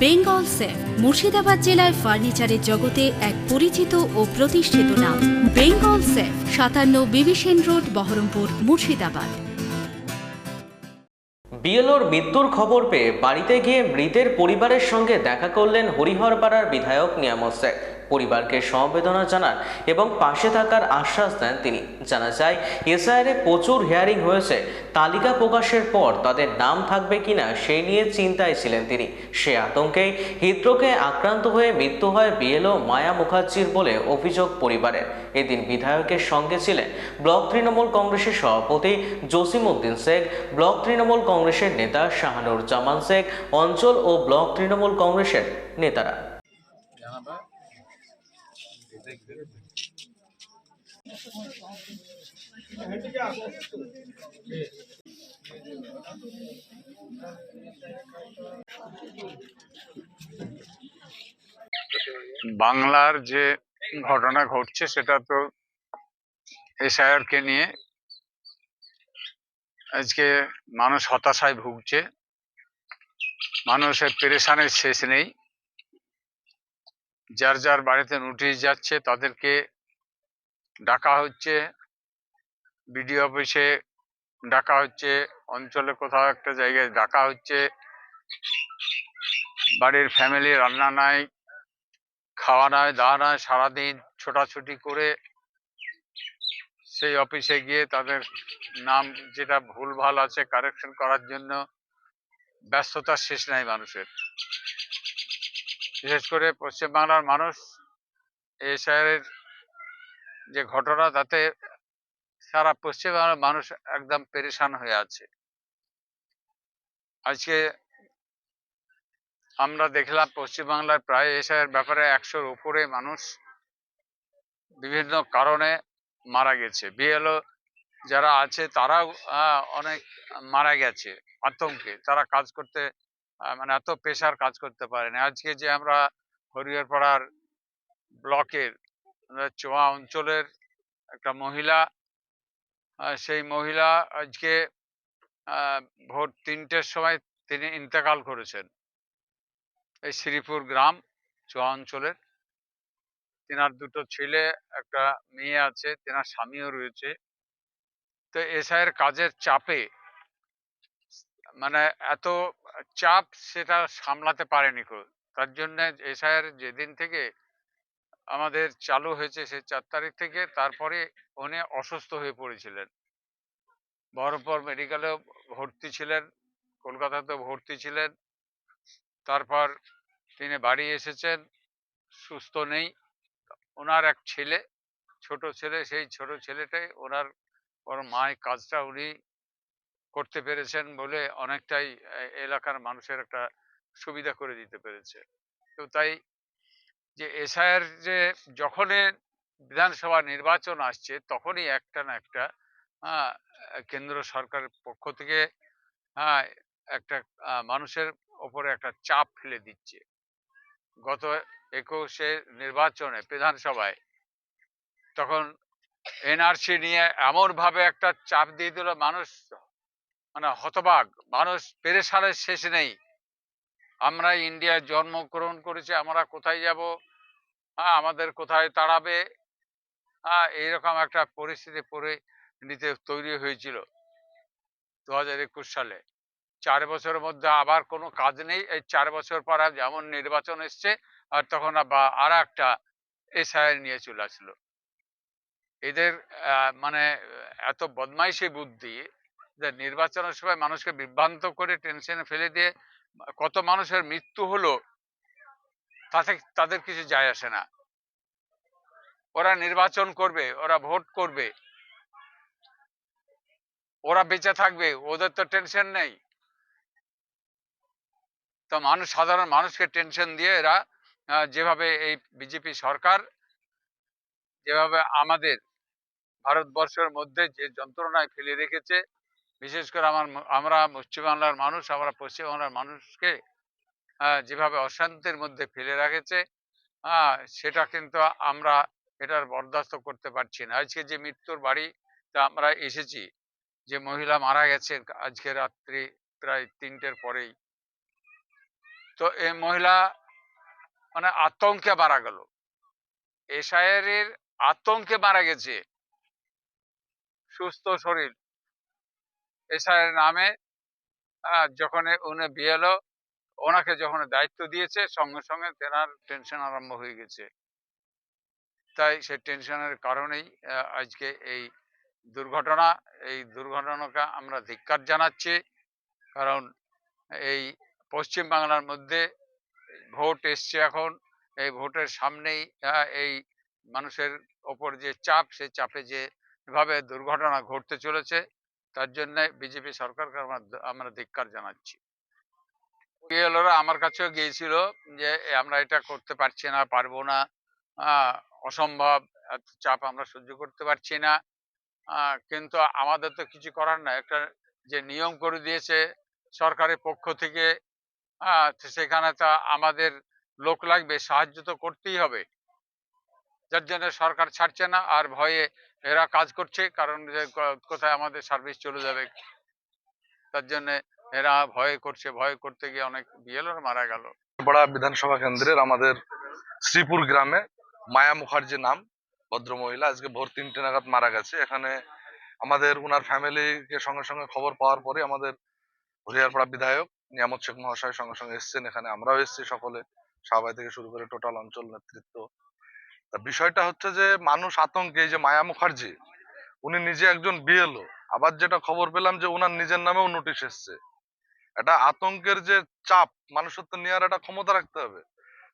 Bengal safe Murshidabad জেলায় ফার্নিচারের জগতে এক পরিচিত ও প্রতিষ্ঠিত নাম। Bengal safe 57 বিবিসেন road, Baharampur, Murshidabad. বিএলওর মৃত্যুর খবর পেয়ে বাড়িতে গিয়ে মৃতের পরিবারের সঙ্গে দেখা করলেন হরিহরপাড়ার বিধায়ক নিয়ামত শেখ। পরিবারকে সমবেদনা জানান এবং পাশে থাকার আশ্বাস দেন তিনি। জানা যায়, এসআইআরে প্রচুর হিয়ারিং হয়েছে, তালিকা প্রকাশের পর তাদের নাম থাকবে কিনা সেই নিয়ে চিন্তায় ছিলেন তিনি। সে আতঙ্কেই হৃদরোগে আক্রান্ত হয়ে মৃত্যু হয় বিএলও মায়া মুখার্জির বলে অভিযোগ পরিবারের। এদিন বিধায়কের সঙ্গে ছিলেন ব্লক তৃণমূল কংগ্রেসের সভাপতি জসিমউদ্দিন শেখ, ব্লক তৃণমূল কংগ্রেসের নেতা শাহানুর জামান শেখ, অঞ্চল ও ব্লক তৃণমূল কংগ্রেসের নেতারা। বাংলার যে ঘটনা ঘটছে সেটা তো এসআইআর কে নিয়ে। আজকে মানুষ হতাশায় ভুগছে, মানুষের পেরেশানের শেষ নেই। যার যার বাড়িতে নোটিশ যাচ্ছে তাদেরকে ডাকা হচ্ছে, বিডিও অফিসে ডাকা হচ্ছে, অঞ্চলে কোথাও একটা জায়গায় ডাকা হচ্ছে। বাড়ির ফ্যামিলি রান্না নাই, খাওয়া নাই, দাওয়া নাই, সারাদিন ছোটাছুটি করে সেই অফিসে গিয়ে তাদের নাম যেটা ভুলভাল আছে কারেকশন করার জন্য ব্যস্ততার শেষ নাই মানুষের। বিশেষ করে পশ্চিমবাংলার মানুষ এসআইআর যে ঘটনা তাতে সারা পশ্চিমবাংলার মানুষ একদম পেরেশান হয়ে আছে। আজকে আমরা দেখলাম পশ্চিমবাংলার প্রায় এসআইআর ব্যাপারে 100-র উপরে মানুষ বিভিন্ন কারণে মারা গেছে। বিএলও যারা আছে তারাও অনেক মারা গেছে আতঙ্কে। তারা কাজ করতে মানে এত পেশার কাজ করতে পারে না। আজকে যে আমরা হরিহরপাড়ার ব্লকের চোয়া অঞ্চলের একটা মহিলা, সেই মহিলা আজকে ভোর 3টের সময় তিনি ইন্তেকাল করেছেন। এই শ্রীপুর গ্রাম চোয়া অঞ্চলের। তেনার 2টো ছেলে, একটা মেয়ে আছে, তেনার স্বামীও রয়েছে। তো এসআইয়ের কাজের চাপে মানে এত চাপ সেটা সামলাতে পারেনি। তার জন্য এসআইআর যেদিন থেকে আমাদের চালু হয়েছে সেই 4 তারিখ থেকে তারপরে উনি অসুস্থ হয়ে পড়েছিলেন। বহরমপুর মেডিকেলেও ভর্তি ছিলেন, কলকাতাতেও ভর্তি ছিলেন। তারপর তিনি বাড়ি এসেছেন, সুস্থ নেই। ওনার এক ছেলে, ছোট ছেলে, সেই ছোট ছেলেটাই ওনার ওর মায়ের কাজটা উনি করতে পেরেছেন বলে অনেকটাই এলাকার মানুষের একটা সুবিধা করে দিতে পেরেছে। তো তাই যে এসআইআর যে যখনই বিধানসভা নির্বাচন আসছে তখনই একটা না একটা আহ, কেন্দ্র সরকারের পক্ষ থেকে একটা মানুষের ওপরে একটা চাপ ফেলে দিচ্ছে। গত 21-এ নির্বাচনে বিধানসভায় তখন এনআরসি নিয়ে এমন ভাবে একটা চাপ দিয়ে দিল, মানুষ মানে হতবাক, মানুষ পেরেশানের শেষ নেই। আমরা ইন্ডিয়ায় জন্মগ্রহণ করেছি, আমরা কোথায় যাব, আমাদের কোথায় তাড়াবে, এইরকম একটা পরিস্থিতি নিতে তৈরি হয়েছিল 2021 সালে। 4 বছরের মধ্যে আবার কোনো কাজ নেই। এই 4 বছর পর যেমন নির্বাচন এসছে আর তখন আর একটা এসআইআর নিয়ে চলে আসলো। এদের মানে এত বদমাইশি বুদ্ধি যে নির্বাচনের সময় মানুষকে বিভ্রান্ত করে টেনশনে ফেলে দিয়ে কত মানুষের মৃত্যু হলো তাতে তাদের কিছু যায় আসে না। ওরা নির্বাচন করবে, ওরা ভোট করবে, ওরা বেঁচে থাকবে, ওদের তো টেনশন নেই। তো সাধারণ মানুষকে টেনশন দিয়ে এরা যেভাবে এই বিজেপি সরকার যেভাবে আমাদের ভারতবর্ষের মধ্যে যে যন্ত্রণায় ফেলে রেখেছে, বিশেষ করে আমরা পশ্চিমবাংলার মানুষ, আমরা পশ্চিমবাংলার মানুষকে যেভাবে অশান্তির মধ্যে ফেলে রেখেছে, সেটা কিন্তু আমরা এটার বরদাস্ত করতে পারছি না। আজকে যে মৃত্যুর বাড়িতে আমরা এসেছি, যে মহিলা মারা গেছেন আজকে রাত্রি প্রায় 3টের পরেই, তো এই মহিলা মানে আতঙ্কে মারা গেল, এসআইয়ের আতঙ্কে মারা গেছে। সুস্থ শরীর এসআইয়ের নামে যখন উনি বিএলও ওনাকে যখন দায়িত্ব দিয়েছে, সঙ্গে সঙ্গে তেনার টেনশন আরম্ভ হয়ে গেছে। তাই সেই টেনশনের কারণেই আজকে এই দুর্ঘটনা। এই দুর্ঘটনাকে আমরা ধিক্কার জানাচ্ছি, কারণ এই পশ্চিম বাংলার মধ্যে ভোট এসছে এখন। এই ভোটের সামনেই এই মানুষের ওপর যে চাপ, সেই চাপে যেভাবে দুর্ঘটনা ঘটতে চলেছে, তার জন্য বিজেপি সরকারকে আমরা ধিক্কার জানাচ্ছি। বিএলওরা আমার কাছেও গিয়েছিল যে আমরা এটা করতে পারছি না, পারবো না, অসম্ভব, এত চাপ আমরা সহ্য করতে পারছি না। কিন্তু আমাদের তো কিছু করার না, একটা যে নিয়ম করে দিয়েছে সরকারের পক্ষ থেকে, সেখানে তো আমাদের লোক লাগবে, সাহায্য তো করতেই হবে। যার জন্য সরকার ছাড়ছে না, আর ভয়ে এরা কাজ করছে, কারণ যে কোথায় আমাদের সার্ভিস চলে যাবে, তার জন্য এরা ভয় করছে। ভয় করতে গিয়ে অনেক বিএলওর মারা গেল। বড়া বিধানসভা কেন্দ্রের আমাদের শ্রীপুর গ্রামে মায়া মুখার্জি নাম ভদ্র মহিলা আজকে ভোর 3টে নাগাদ মারা গেছে। এখানে আমাদের উনার ফ্যামিলিকে সঙ্গে সঙ্গে খবর পাওয়ার পরে আমাদের হরিহরপাড়া বিধায়ক নিয়ামত শেখ মহাশয় সঙ্গে সঙ্গে এসছেন। এখানে আমরাও এসেছি সকলে, সাহাবাই থেকে শুরু করে টোটাল অঞ্চল নেতৃত্ব। তা বিষয়টা হচ্ছে যে মানুষ আতঙ্কে, এই যে মায়া মুখার্জি উনি নিজে একজন বিএলও, আবার যেটা খবর পেলাম যে উনার নিজের নামেও নোটিশ এসছে। এটা আতঙ্কের যে চাপ, মানুষের তো নেওয়ার একটা ক্ষমতা রাখতে হবে।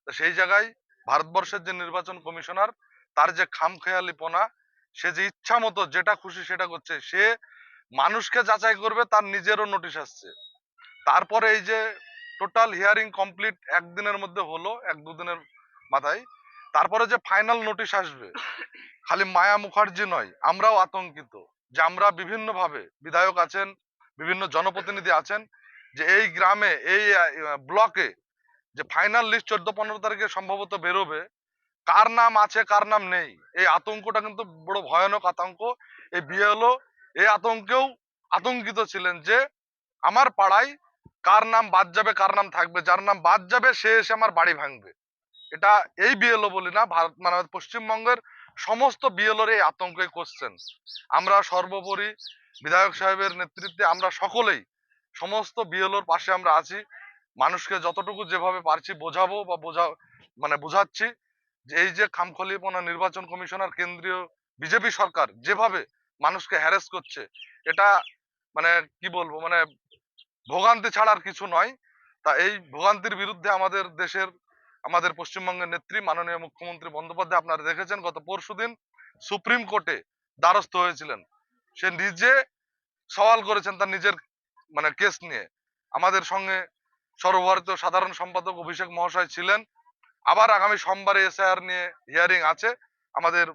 তো সেই জায়গায় ভারতবর্ষের যে নির্বাচন কমিশনার, তার যে খামখেয়ালিপনা, সে যে ইচ্ছা মতো যেটা খুশি সেটা করছে, সে মানুষকে যাচাই করবে, তার নিজেরও নোটিশ আসছে। তারপরে এই যে টোটাল হিয়ারিং কমপ্লিট একদিনের মধ্যে হলো, 1-2 দিনের মাথায়, তারপরে যে ফাইনাল নোটিশ আসবে, খালি মায়া মুখার্জি নয়, আমরাও আতঙ্কিত যে আমরা বিভিন্ন ভাবে, বিধায়ক আছেন, বিভিন্ন জনপ্রতিনিধি আছেন, যে এই গ্রামে এই ব্লকে যে ফাইনাল লিস্ট 14-15 তারিখে সম্ভবত বেরোবে, কার নাম আছে কার নাম নেই, এই আতঙ্কটা কিন্তু বড় ভয়ানক আতঙ্ক। এই বিএলও এই আতঙ্কেও আতঙ্কিত ছিলেন যে আমার পাড়ায় কার নাম বাদ যাবে কার নাম থাকবে, যার নাম বাদ যাবে সে এসে আমার বাড়ি ভাঙবে। এটা এই বিএলও বলি না, ভারত মানে পশ্চিমবঙ্গের সমস্ত বিএলওর এই আতঙ্কে কোশ্চেন। আমরা সর্বোপরি বিধায়ক সাহেবের নেতৃত্বে আমরা সকলেই সমস্ত বিএলওর পাশে আমরা আছি। মানুষকে যতটুকু যেভাবে পারছি বোঝাবো বা বোঝাচ্ছি যে এই যে খামখেয়ালিপনা নির্বাচন কমিশনার, কেন্দ্রীয় বিজেপি সরকার যেভাবে মানুষকে হ্যারাস করছে, এটা মানে কি বলবো, মানে ভোগান্তি ছাড়ার কিছু নয়। তা এই ভোগান্তির বিরুদ্ধে আমাদের দেশের, আমাদের পশ্চিমবঙ্গের নেত্রী মাননীয় মুখ্যমন্ত্রী বন্দ্যোপাধ্যায়, আপনারা দেখেছেন গত পরশুদিন সুপ্রিম কোর্টে দ্বারস্থ হয়েছিলেন। সে নিজে সওয়াল করেছেন তার নিজের কেস নিয়ে। আমাদের সঙ্গে সর্বভারতীয় সাধারণ সম্পাদক অভিষেক মহাশয় ছিলেন। আবার আগামী সোমবারে এসআইআর নিয়ে হিয়ারিং আছে। আমাদের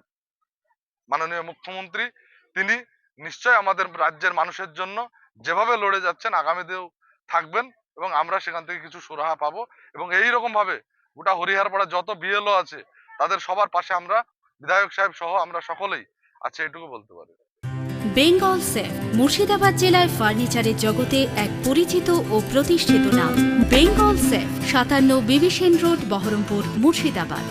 মাননীয় মুখ্যমন্ত্রী তিনি নিশ্চয় আমাদের রাজ্যের মানুষের জন্য যেভাবে লড়ে যাচ্ছেন আগামীতেও থাকবেন, এবং আমরা সেখান থেকে কিছু সুরাহা পাবো। এবং এই রকম ভাবে গোটা হরিহরপাড়া যত বিএলও আছে তাদের সবার পাশে আমরা, বিধায়ক সাহেব সহ আমরা সকলেই আছে, এটুকু বলতে পারি। বেঙ্গল সেফ মুর্শিদাবাদ জেলায় ফার্নিচারের জগতে এক পরিচিত ও প্রতিষ্ঠিত নাম। Bengal safe 57 বিবিসেন road, Baharampur, Murshidabad.